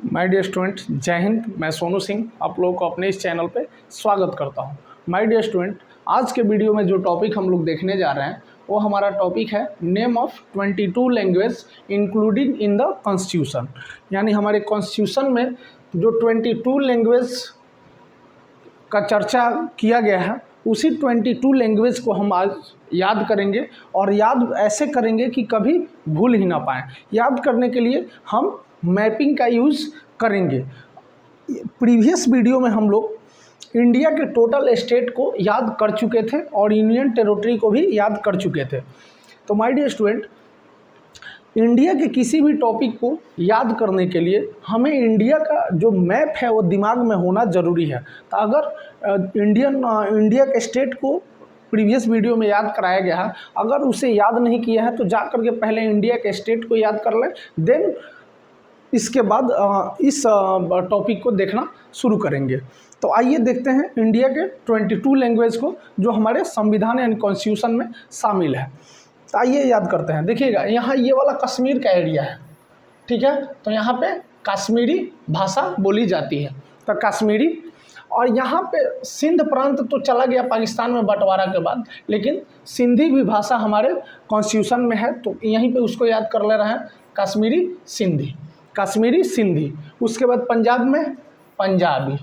My dear student, जय हिंद। मैं सोनू सिंह आप लोगों को अपने इस चैनल पे स्वागत करता हूं। माय डियर स्टूडेंट, आज के वीडियो में जो टॉपिक हम लोग देखने जा रहे हैं वो हमारा टॉपिक है name of 22 language including in the constitution. यानी हमारे कॉन्स्टिट्यूशन में जो 22 लैंग्वेज का चर्चा किया गया है उसी 22 लैंग्वेज को हम आज याद करेंगे और याद ऐसे करेंगे कि कभी भूल ही ना पाएँ। याद करने के लिए हम मैपिंग का यूज़ करेंगे। प्रीवियस वीडियो में हम लोग इंडिया के टोटल स्टेट को याद कर चुके थे और यूनियन टेरिटरी को भी याद कर चुके थे। तो माय डियर स्टूडेंट, इंडिया के किसी भी टॉपिक को याद करने के लिए हमें इंडिया का जो मैप है वो दिमाग में होना ज़रूरी है। तो अगर इंडिया के स्टेट को प्रीवियस वीडियो में याद कराया गया है, अगर उसे याद नहीं किया है तो जा कर के पहले इंडिया के स्टेट को याद कर लें, देन इसके बाद इस टॉपिक को देखना शुरू करेंगे। तो आइए देखते हैं इंडिया के 22 लैंग्वेज को जो हमारे संविधान यानी कॉन्स्टिट्यूशन में शामिल है। तो आइए याद करते हैं। देखिएगा, यहाँ ये वाला कश्मीर का एरिया है, ठीक है। तो यहाँ पे कश्मीरी भाषा बोली जाती है, तो कश्मीरी। और यहाँ पे सिंध प्रांत तो चला गया पाकिस्तान में बंटवारा के बाद, लेकिन सिंधी भी भाषा हमारे कॉन्स्टिट्यूशन में है, तो यहीं पे उसको याद कर ले रहे हैं, कश्मीरी सिंधी, कश्मीरी सिंधी। उसके बाद पंजाब में पंजाबी,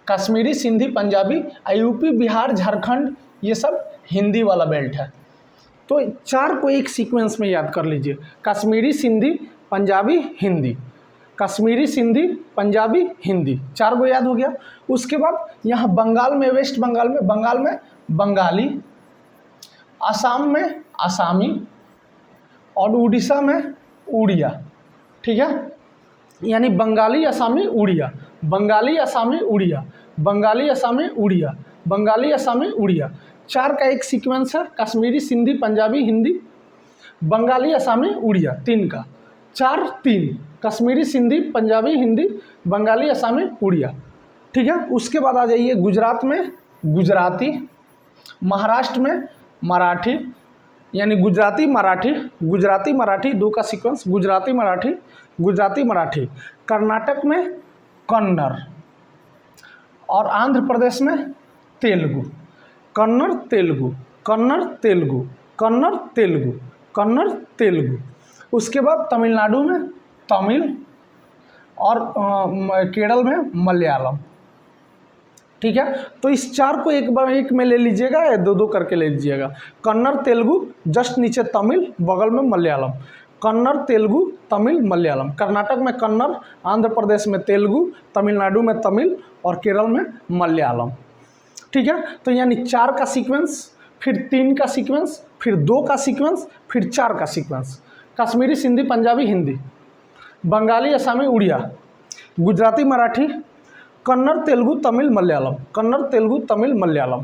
कश्मीरी सिंधी पंजाबी। यूपी बिहार झारखंड ये सब हिंदी वाला बेल्ट है। तो चार को एक सीक्वेंस में याद कर लीजिए, कश्मीरी सिंधी पंजाबी हिंदी, कश्मीरी सिंधी पंजाबी हिंदी, चार को याद हो गया। उसके बाद यहाँ बंगाल में, वेस्ट बंगाल में बंगाली, असम में आसामी और उड़ीसा में उड़िया, ठीक है। यानी बंगाली असामी उड़िया, बंगाली असामी उड़िया, बंगाली असामी उड़िया, बंगाली असामी उड़िया। चार का एक सीक्वेंस है, कश्मीरी सिंधी पंजाबी हिंदी, बंगाली असामी उड़िया। तीन का, चार तीन, कश्मीरी सिंधी पंजाबी हिंदी, बंगाली असामी उड़िया, ठीक है। उसके बाद आ जाइए गुजरात में गुजराती, महाराष्ट्र में मराठी यानी गुजराती मराठी, गुजराती मराठी दो का सीक्वेंस, गुजराती मराठी, गुजराती मराठी। कर्नाटक में कन्नड़ और आंध्र प्रदेश में तेलुगु, कन्नड़ तेलुगु, कन्नड़ तेलुगु, कन्नड़ तेलुगु, कन्नड़ तेलुगु। उसके बाद तमिलनाडु में तमिल और केरल में मलयालम, ठीक है। तो इस चार को एक बार एक में ले लीजिएगा या दो दो करके ले लीजिएगा। कन्नड़ तेलुगु, जस्ट नीचे तमिल, बगल में मलयालम, कन्नड़ तेलुगु तमिल मलयालम। कर्नाटक में कन्नड़, आंध्र प्रदेश में तेलुगु, तमिलनाडु में तमिल और केरल में मलयालम, ठीक है। तो यानी चार का सीक्वेंस, फिर तीन का सीक्वेंस, फिर दो का सीक्वेंस, फिर चार का सीक्वेंस। कश्मीरी सिंधी पंजाबी हिंदी, बंगाली असामी उड़िया, गुजराती मराठी, कन्नड़ तेलुगु तमिल मलयालम, कन्नड़ तेलुगु तमिल मलयालम।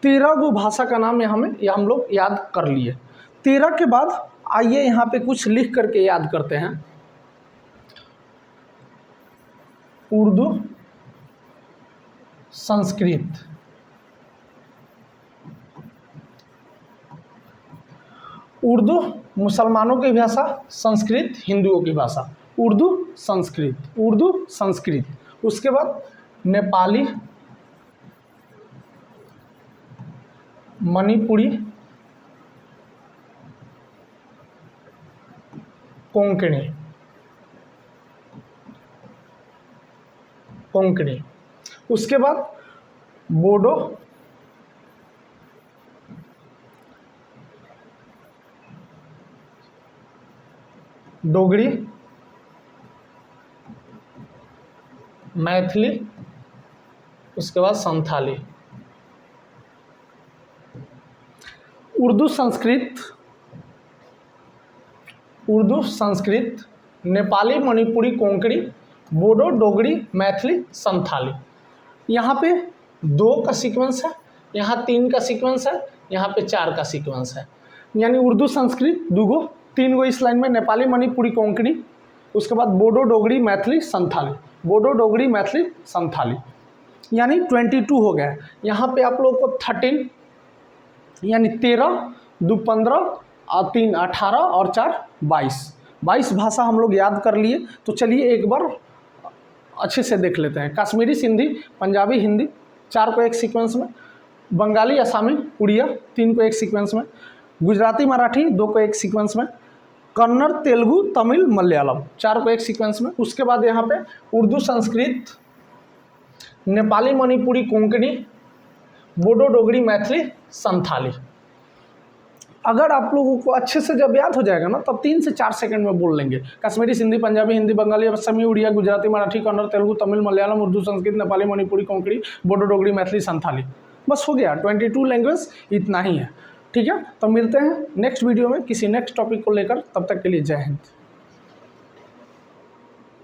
13 गो भाषा का नाम हम लोग याद कर लिए। 13 के बाद आइए यहाँ पे कुछ लिख करके याद करते हैं। उर्दू, संस्कृत, उर्दू मुसलमानों की भाषा, संस्कृत हिंदुओं की भाषा। उर्दू संस्कृत, उर्दू संस्कृत। उसके बाद नेपाली, मणिपुरी, कोंकणी, कोंकणी। उसके बाद बोडो, डोगरी, मैथिली, उसके बाद संथाली। उर्दू संस्कृत, उर्दू संस्कृत, नेपाली, मणिपुरी, कोंकणी, बोडो, डोगरी, मैथिली, संथाली। यहाँ पे दो का सीक्वेंस है, यहाँ तीन का सीक्वेंस है, यहाँ पे चार का सीक्वेंस है। यानी उर्दू संस्कृत दूगो, तीन गो इस लाइन में, नेपाली मणिपुरी कोंकणी, उसके बाद बोडो डोगरी मैथिली संथाली, बोडो डोगरी मैथिली संथाली। यानी 22 हो गया। यहाँ पे आप लोग को 13 यानी 13, 2 15 और 3 18 और 4 22 22 भाषा हम लोग याद कर लिए, तो चलिए एक बार अच्छे से देख लेते हैं। कश्मीरी, सिंधी, पंजाबी, हिंदी 4 को एक सीक्वेंस में, बंगाली, असमी, उड़िया 3 को एक सीक्वेंस में, गुजराती, मराठी 2 को एक सीक्वेंस में, कन्नड़, तेलुगु, तमिल, मलयालम 4 को एक सीक्वेंस में। उसके बाद यहाँ पे उर्दू, संस्कृत, नेपाली, मणिपुरी, कोंकणी, बोडो, डोगरी, मैथिली, संथाली। अगर आप लोगों को अच्छे से जब याद हो जाएगा ना, तब 3 से 4 सेकंड में बोल लेंगे। कश्मीरी, सिंधी, पंजाबी, हिंदी, बंगाली, असमी, उड़िया, गुजराती, मराठी, कन्नड़, तेलुगु, तमिल, मलयालम, उर्दू, संस्कृत, नेपाली, मणिपुरी, कोंकणी, बोडो, डोगरी, मैथिली, संथाली। बस हो गया, 22 लैंग्वेज इतना ही है। ठीक है, तो मिलते हैं नेक्स्ट वीडियो में किसी नेक्स्ट टॉपिक को लेकर। तब तक के लिए जय हिंद।